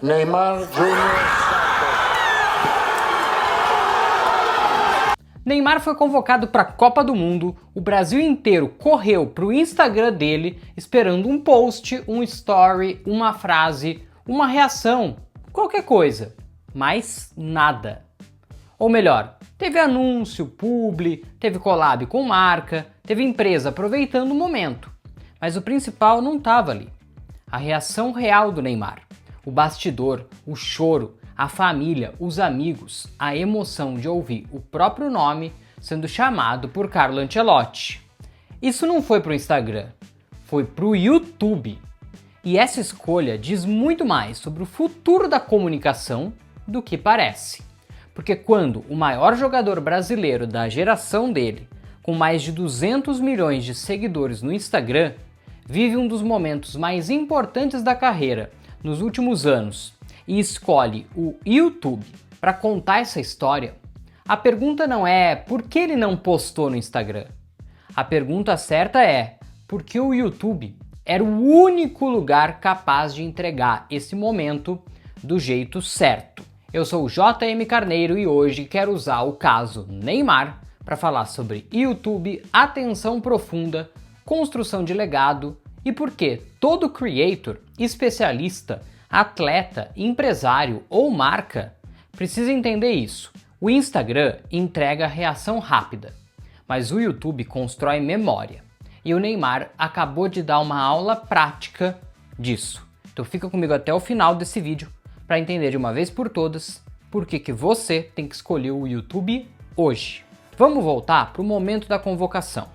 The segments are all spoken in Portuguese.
Neymar Júnior. Neymar foi convocado para a Copa do Mundo, o Brasil inteiro correu para o Instagram dele esperando um post, um story, uma frase, uma reação, qualquer coisa, mas nada. Ou melhor, teve anúncio, publi, teve collab com marca, teve empresa aproveitando o momento, mas o principal não estava ali. A reação real do Neymar, o bastidor, o choro, a família, os amigos, a emoção de ouvir o próprio nome sendo chamado por Carlo Ancelotti. Isso não foi pro Instagram, foi pro YouTube. E essa escolha diz muito mais sobre o futuro da comunicação do que parece. Porque quando o maior jogador brasileiro da geração dele, com mais de 200 milhões de seguidores no Instagram, vive um dos momentos mais importantes da carreira nos últimos anos e escolhe o YouTube para contar essa história, a pergunta não é por que ele não postou no Instagram. A pergunta certa é por que o YouTube era o único lugar capaz de entregar esse momento do jeito certo. Eu sou o JM Carneiro e hoje quero usar o caso Neymar para falar sobre YouTube, atenção profunda, construção de legado e por que todo creator, especialista, atleta, empresário ou marca precisa entender isso. O Instagram entrega reação rápida, mas o YouTube constrói memória. E o Neymar acabou de dar uma aula prática disso. Então fica comigo até o final desse vídeo para entender de uma vez por todas por que você tem que escolher o YouTube hoje. Vamos voltar para o momento da convocação.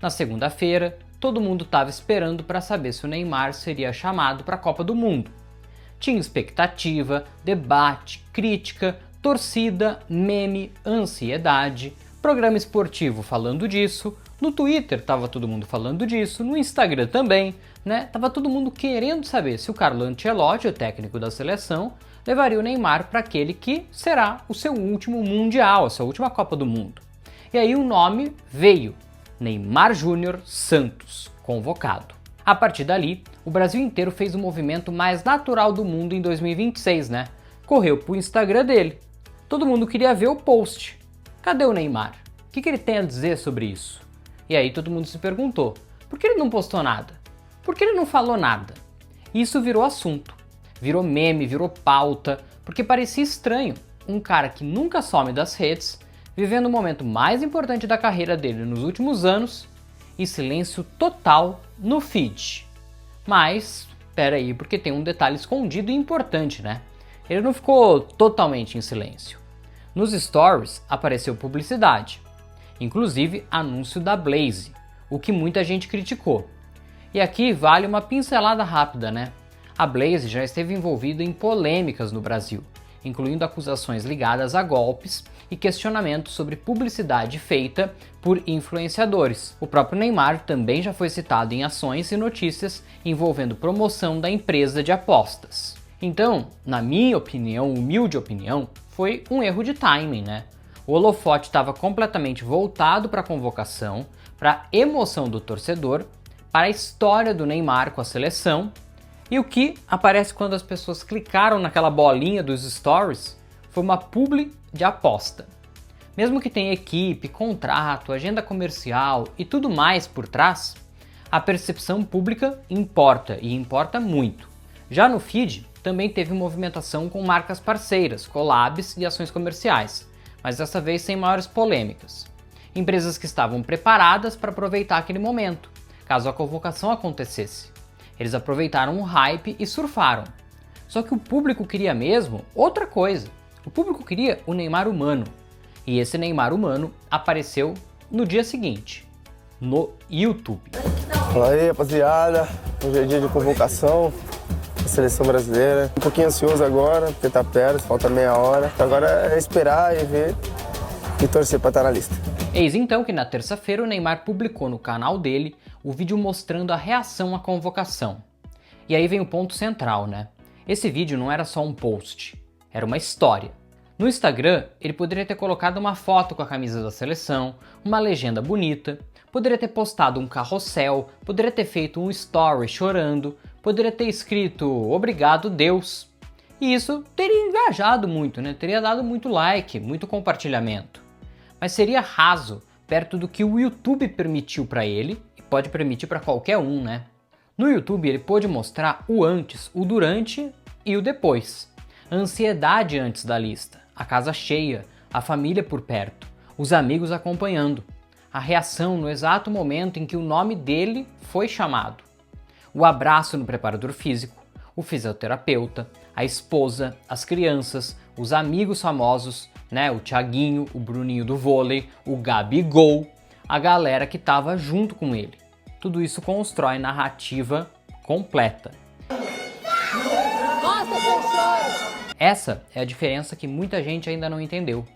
Na segunda-feira, todo mundo estava esperando para saber se o Neymar seria chamado para a Copa do Mundo. Tinha expectativa, debate, crítica, torcida, meme, ansiedade, programa esportivo falando disso, no Twitter tava todo mundo falando disso, no Instagram também, né? Tava todo mundo querendo saber se o Carlo Ancelotti, o técnico da seleção, levaria o Neymar para aquele que será o seu último Mundial, a sua última Copa do Mundo. E aí o nome veio, Neymar Júnior Santos, convocado. A partir dali, o Brasil inteiro fez o movimento mais natural do mundo em 2026, né? Correu pro Instagram dele. Todo mundo queria ver o post. Cadê o Neymar? O que ele tem a dizer sobre isso? E aí todo mundo se perguntou, por que ele não postou nada? Por que ele não falou nada? E isso virou assunto, virou meme, virou pauta, porque parecia estranho um cara que nunca some das redes, vivendo o momento mais importante da carreira dele nos últimos anos, e silêncio total no feed. Mas, peraí, porque tem um detalhe escondido e importante, né? Ele não ficou totalmente em silêncio. Nos stories apareceu publicidade, inclusive anúncio da Blaze, o que muita gente criticou. E aqui vale uma pincelada rápida, né? A Blaze já esteve envolvida em polêmicas no Brasil, incluindo acusações ligadas a golpes e questionamentos sobre publicidade feita por influenciadores. O próprio Neymar também já foi citado em ações e notícias envolvendo promoção da empresa de apostas. Então, na minha opinião, humilde opinião, foi um erro de timing, né? O holofote estava completamente voltado para a convocação, para a emoção do torcedor, para a história do Neymar com a seleção, e o que aparece quando as pessoas clicaram naquela bolinha dos stories foi uma publi de aposta. Mesmo que tenha equipe, contrato, agenda comercial e tudo mais por trás, a percepção pública importa e importa muito. Já no feed, também teve movimentação com marcas parceiras, collabs e ações comerciais, mas dessa vez sem maiores polêmicas. Empresas que estavam preparadas para aproveitar aquele momento, caso a convocação acontecesse. Eles aproveitaram o hype e surfaram. Só que o público queria mesmo outra coisa. O público queria o Neymar humano. E esse Neymar humano apareceu no dia seguinte, no YouTube. Fala aí, rapaziada. Hoje é dia de convocação da seleção brasileira. Um pouquinho ansioso agora, porque tá perto, falta meia hora. Agora é esperar e ver e torcer para estar na lista. Eis então que na terça-feira o Neymar publicou no canal dele o vídeo mostrando a reação à convocação. E aí vem o ponto central, né? Esse vídeo não era só um post, era uma história. No Instagram, ele poderia ter colocado uma foto com a camisa da seleção, uma legenda bonita, poderia ter postado um carrossel, poderia ter feito um story chorando, poderia ter escrito "Obrigado, Deus". E isso teria engajado muito, né? Teria dado muito like, muito compartilhamento. Mas seria raso perto do que o YouTube permitiu para ele, e pode permitir para qualquer um, né? No YouTube ele pôde mostrar o antes, o durante e o depois. A ansiedade antes da lista, a casa cheia, a família por perto, os amigos acompanhando, a reação no exato momento em que o nome dele foi chamado, o abraço no preparador físico, o fisioterapeuta, a esposa, as crianças, os amigos famosos, né, o Thiaguinho, o Bruninho do vôlei, o Gabigol, a galera que estava junto com ele. Tudo isso constrói narrativa completa. Essa é a diferença que muita gente ainda não entendeu.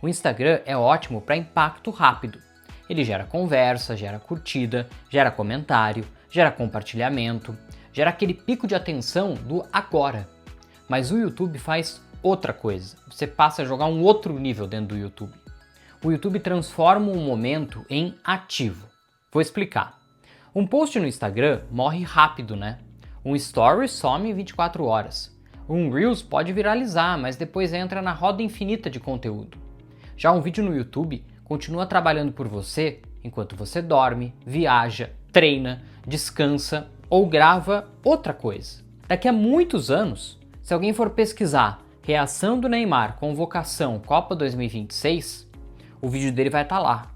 O Instagram é ótimo para impacto rápido. Ele gera conversa, gera curtida, gera comentário, gera compartilhamento, gera aquele pico de atenção do agora. Mas o YouTube faz outra coisa. Você passa a jogar um outro nível dentro do YouTube. O YouTube transforma um momento em ativo. Vou explicar. Um post no Instagram morre rápido, né? Um story some em 24 horas. Um Reels pode viralizar, mas depois entra na roda infinita de conteúdo. Já um vídeo no YouTube continua trabalhando por você enquanto você dorme, viaja, treina, descansa ou grava outra coisa. Daqui a muitos anos, se alguém for pesquisar reação do Neymar, convocação Copa 2026, o vídeo dele vai estar lá.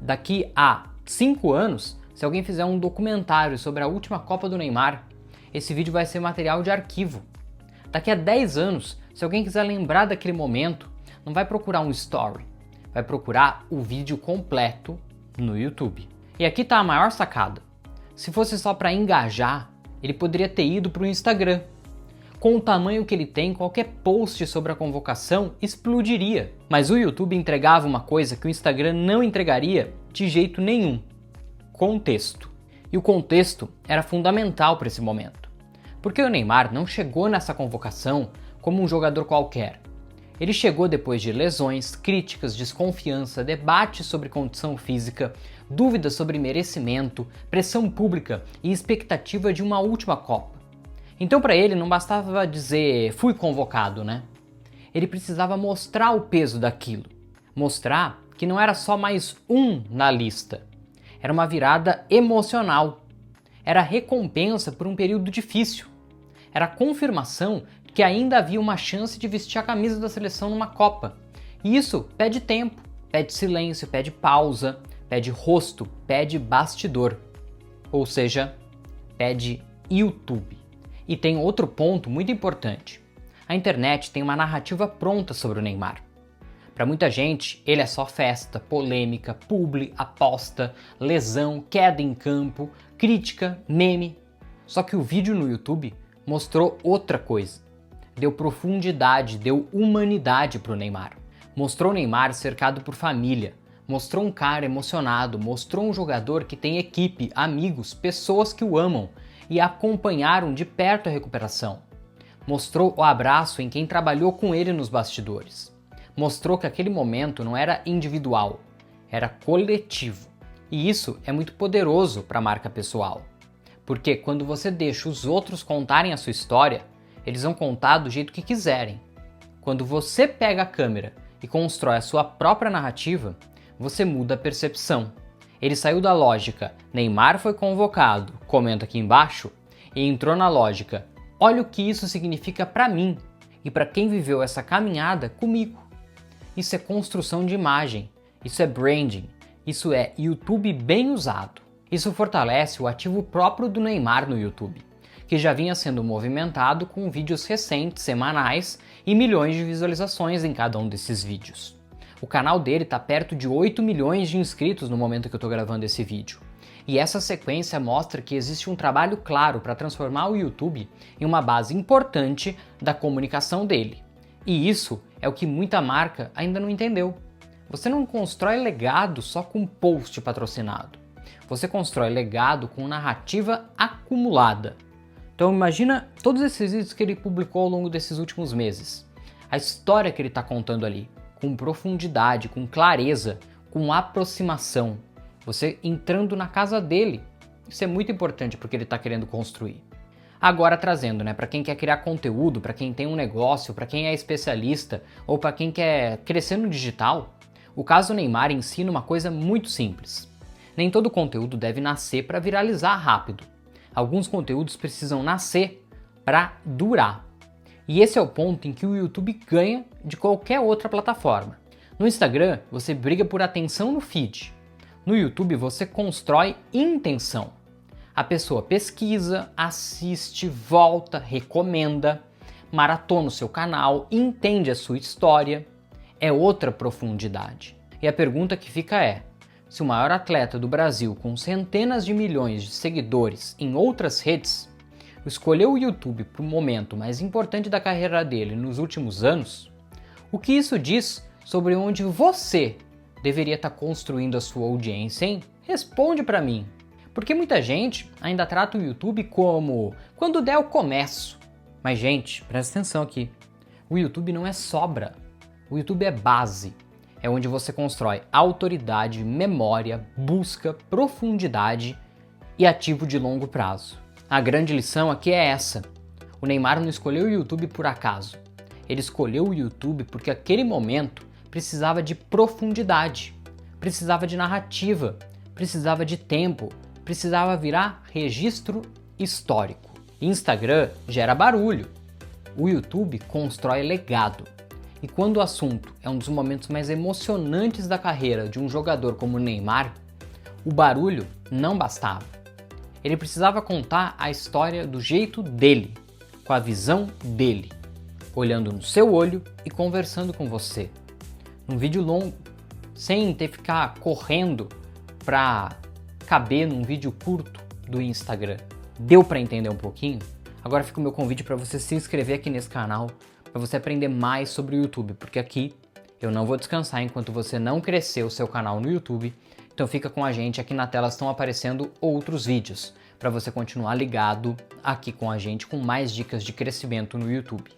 Daqui a 5 anos, se alguém fizer um documentário sobre a última Copa do Neymar, esse vídeo vai ser material de arquivo. Daqui a 10 anos, se alguém quiser lembrar daquele momento, não vai procurar um story, vai procurar o vídeo completo no YouTube. E aqui está a maior sacada. Se fosse só para engajar, ele poderia ter ido para o Instagram. Com o tamanho que ele tem, qualquer post sobre a convocação explodiria. Mas o YouTube entregava uma coisa que o Instagram não entregaria de jeito nenhum: contexto. E o contexto era fundamental para esse momento. Porque o Neymar não chegou nessa convocação como um jogador qualquer. Ele chegou depois de lesões, críticas, desconfiança, debates sobre condição física, dúvidas sobre merecimento, pressão pública e expectativa de uma última Copa. Então para ele não bastava dizer fui convocado, né? Ele precisava mostrar o peso daquilo. Mostrar que não era só mais um na lista. Era uma virada emocional. Era recompensa por um período difícil. Era a confirmação que ainda havia uma chance de vestir a camisa da seleção numa Copa. E isso pede tempo, pede silêncio, pede pausa, pede rosto, pede bastidor. Ou seja, pede YouTube. E tem outro ponto muito importante. A internet tem uma narrativa pronta sobre o Neymar. Para muita gente, ele é só festa, polêmica, publi, aposta, lesão, queda em campo, crítica, meme. Só que o vídeo no YouTube mostrou outra coisa. Deu profundidade, deu humanidade para o Neymar. Mostrou o Neymar cercado por família. Mostrou um cara emocionado, mostrou um jogador que tem equipe, amigos, pessoas que o amam e acompanharam de perto a recuperação. Mostrou o abraço em quem trabalhou com ele nos bastidores. Mostrou que aquele momento não era individual, era coletivo. E isso é muito poderoso para a marca pessoal. Porque quando você deixa os outros contarem a sua história, eles vão contar do jeito que quiserem. Quando você pega a câmera e constrói a sua própria narrativa, você muda a percepção. Ele saiu da lógica Neymar foi convocado, comenta aqui embaixo, e entrou na lógica olha o que isso significa para mim e para quem viveu essa caminhada comigo. Isso é construção de imagem, isso é branding, isso é YouTube bem usado. Isso fortalece o ativo próprio do Neymar no YouTube, que já vinha sendo movimentado com vídeos recentes, semanais e milhões de visualizações em cada um desses vídeos. O canal dele está perto de 8 milhões de inscritos no momento que eu estou gravando esse vídeo. E essa sequência mostra que existe um trabalho claro para transformar o YouTube em uma base importante da comunicação dele. E isso é o que muita marca ainda não entendeu. Você não constrói legado só com post patrocinado. Você constrói legado com narrativa acumulada. Então imagina todos esses vídeos que ele publicou ao longo desses últimos meses. A história que ele está contando ali, com profundidade, com clareza, com aproximação. Você entrando na casa dele. Isso é muito importante porque ele está querendo construir. Agora trazendo, né, para quem quer criar conteúdo, para quem tem um negócio, para quem é especialista ou para quem quer crescer no digital, o caso Neymar ensina uma coisa muito simples. Nem todo conteúdo deve nascer para viralizar rápido. Alguns conteúdos precisam nascer para durar. E esse é o ponto em que o YouTube ganha de qualquer outra plataforma. No Instagram, você briga por atenção no feed. No YouTube, você constrói intenção. A pessoa pesquisa, assiste, volta, recomenda, maratona o seu canal, entende a sua história. É outra profundidade. E a pergunta que fica é: se o maior atleta do Brasil, com centenas de milhões de seguidores em outras redes, escolheu o YouTube para o momento mais importante da carreira dele nos últimos anos, o que isso diz sobre onde você deveria estar construindo a sua audiência, hein? Responde para mim. Porque muita gente ainda trata o YouTube como quando der eu começo. Mas gente, presta atenção aqui. O YouTube não é sobra. O YouTube é base. É onde você constrói autoridade, memória, busca, profundidade e ativo de longo prazo. A grande lição aqui é essa. O Neymar não escolheu o YouTube por acaso. Ele escolheu o YouTube porque aquele momento precisava de profundidade, precisava de narrativa, precisava de tempo, precisava virar registro histórico. Instagram gera barulho. O YouTube constrói legado. E quando o assunto é um dos momentos mais emocionantes da carreira de um jogador como o Neymar, o barulho não bastava. Ele precisava contar a história do jeito dele, com a visão dele, olhando no seu olho e conversando com você. Num vídeo longo, sem ter que ficar correndo para caber num vídeo curto do Instagram. Deu para entender um pouquinho? Agora fica o meu convite para você se inscrever aqui nesse canal, para você aprender mais sobre o YouTube, porque aqui eu não vou descansar enquanto você não crescer o seu canal no YouTube. Então fica com a gente, aqui na tela estão aparecendo outros vídeos, para você continuar ligado aqui com a gente com mais dicas de crescimento no YouTube.